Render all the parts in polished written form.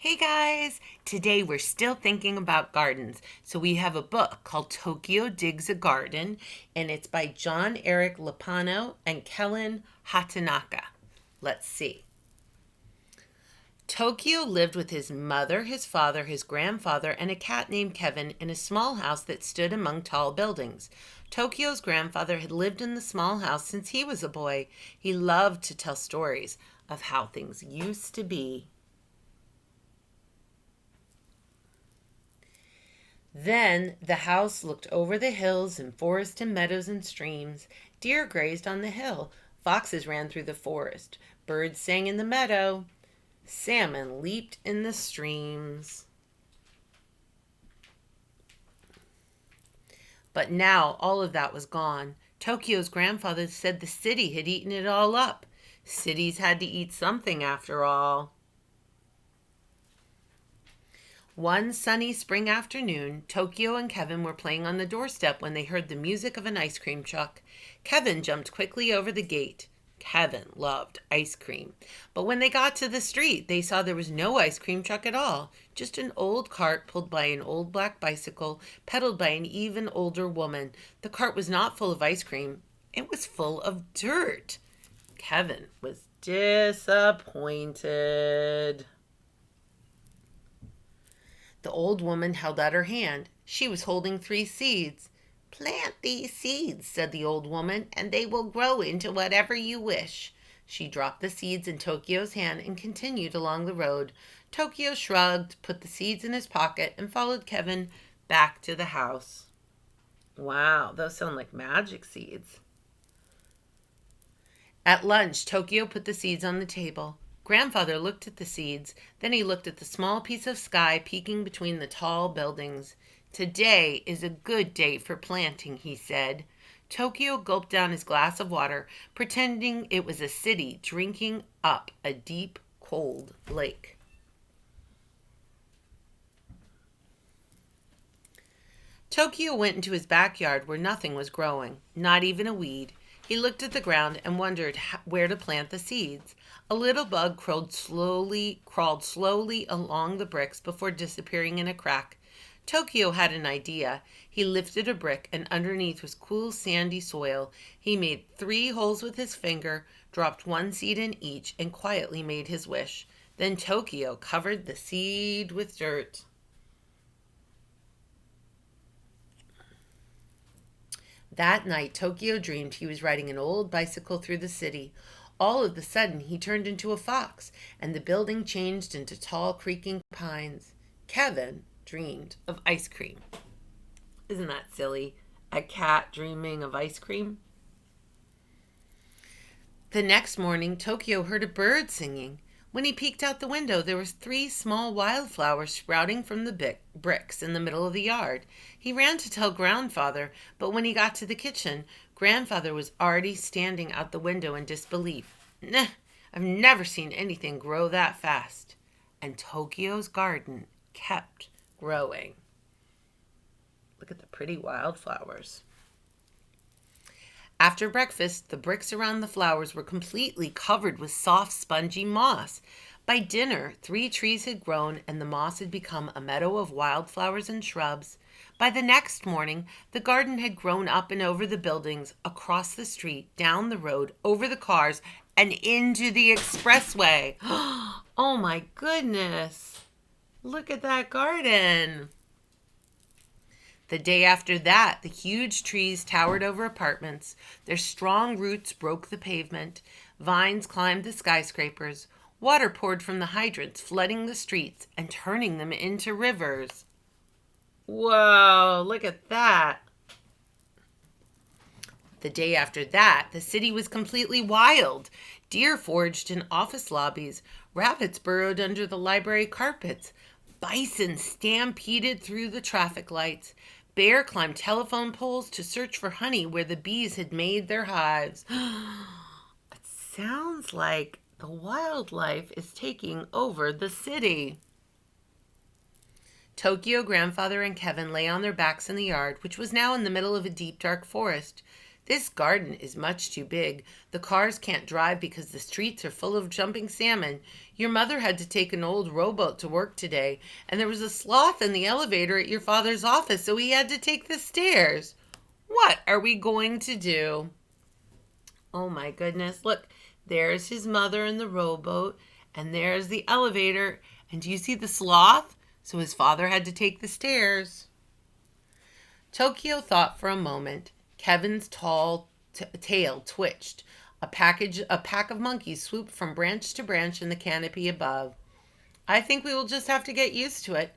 Hey guys! Today we're still thinking about gardens. So we have a book called Tokyo Digs a Garden, and it's by John Eric Lapano and Kellen Hatanaka. Let's see. Tokyo lived with his mother, his father, his grandfather, and a cat named Kevin in a small house that stood among tall buildings. Tokyo's grandfather had lived in the small house since he was a boy. He loved to tell stories of how things used to be. Then the house looked over the hills and forest and meadows and streams. Deer grazed on the hill. Foxes ran through the forest. Birds sang in the meadow. Salmon leaped in the streams. But now all of that was gone. Tokyo's grandfather said the city had eaten it all up. Cities had to eat something after all. One sunny spring afternoon, Tokyo and Kevin were playing on the doorstep when they heard the music of an ice cream truck. Kevin jumped quickly over the gate. Kevin loved ice cream. But when they got to the street, they saw there was no ice cream truck at all, just an old cart pulled by an old black bicycle, pedaled by an even older woman. The cart was not full of ice cream. It was full of dirt. Kevin was disappointed. The old woman held out her hand. She was holding 3 seeds. "Plant these seeds," said the old woman, "and they will grow into whatever you wish." She dropped the seeds in Tokyo's hand and continued along the road. Tokyo shrugged, put the seeds in his pocket, and followed Kevin back to the house. Wow, those sound like magic seeds. At lunch, Tokyo put the seeds on the table. Grandfather looked at the seeds, then he looked at the small piece of sky peeking between the tall buildings. "Today is a good day for planting," he said. Tokyo gulped down his glass of water, pretending it was a city drinking up a deep, cold lake. Tokyo went into his backyard where nothing was growing, not even a weed. He looked at the ground and wondered where to plant the seeds. A little bug crawled slowly along the bricks before disappearing in a crack. Tokyo had an idea. He lifted a brick, and underneath was cool, sandy soil. He made 3 holes with his finger, dropped 1 seed in each, and quietly made his wish. Then Tokyo covered the seed with dirt. That night, Tokyo dreamed he was riding an old bicycle through the city. All of a sudden, he turned into a fox, and the building changed into tall, creaking pines. Kevin dreamed of ice cream. Isn't that silly? A cat dreaming of ice cream? The next morning, Tokyo heard a bird singing. When he peeked out the window, there was 3 small wildflowers sprouting from the bricks in the middle of the yard. He ran to tell Grandfather, but when he got to the kitchen, Grandfather was already standing out the window in disbelief. "Nah, I've never seen anything grow that fast." And Tokyo's garden kept growing. Look at the pretty wildflowers. After breakfast, the bricks around the flowers were completely covered with soft, spongy moss. By dinner, 3 trees had grown, and the moss had become a meadow of wildflowers and shrubs. By the next morning, the garden had grown up and over the buildings, across the street, down the road, over the cars, and into the expressway. Oh my goodness! Look at that garden! The day after that, the huge trees towered over apartments. Their strong roots broke the pavement. Vines climbed the skyscrapers. Water poured from the hydrants, flooding the streets and turning them into rivers. Whoa, look at that. The day after that, the city was completely wild. Deer foraged in office lobbies. Rabbits burrowed under the library carpets. Bison stampeded through the traffic lights. Bear climbed telephone poles to search for honey where the bees had made their hives. It sounds like the wildlife is taking over the city. Tokyo, Grandfather, and Kevin lay on their backs in the yard, which was now in the middle of a deep, dark forest. This garden is much too big. The cars can't drive because the streets are full of jumping salmon. Your mother had to take an old rowboat to work today, and there was a sloth in the elevator at your father's office, so he had to take the stairs. What are we going to do? Oh my goodness, look, there's his mother in the rowboat, and there's the elevator, and do you see the sloth? So his father had to take the stairs. Tokyo thought for a moment. Kevin's tall tail twitched. A pack of monkeys swooped from branch to branch in the canopy above. I think we will just have to get used to it.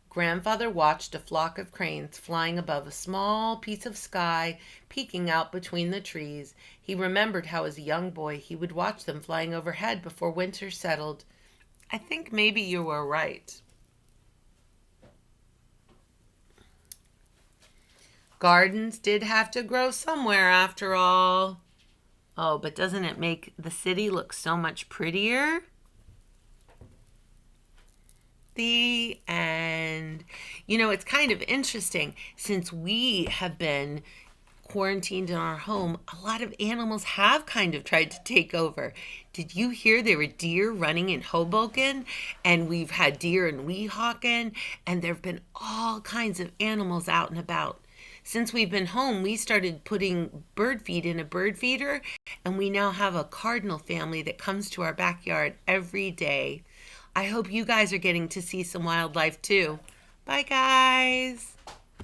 Grandfather watched a flock of cranes flying above a small piece of sky, peeking out between the trees. He remembered how as a young boy he would watch them flying overhead before winter settled. I think maybe you were right. Gardens did have to grow somewhere after all. Oh, but doesn't it make the city look so much prettier? The end. You know, it's kind of interesting. Since we have been quarantined in our home, a lot of animals have kind of tried to take over. Did you hear there were deer running in Hoboken? And we've had deer in Weehawken, and there have been all kinds of animals out and about. Since we've been home, we started putting bird feed in a bird feeder, and we now have a cardinal family that comes to our backyard every day. I hope you guys are getting to see some wildlife too. Bye, guys.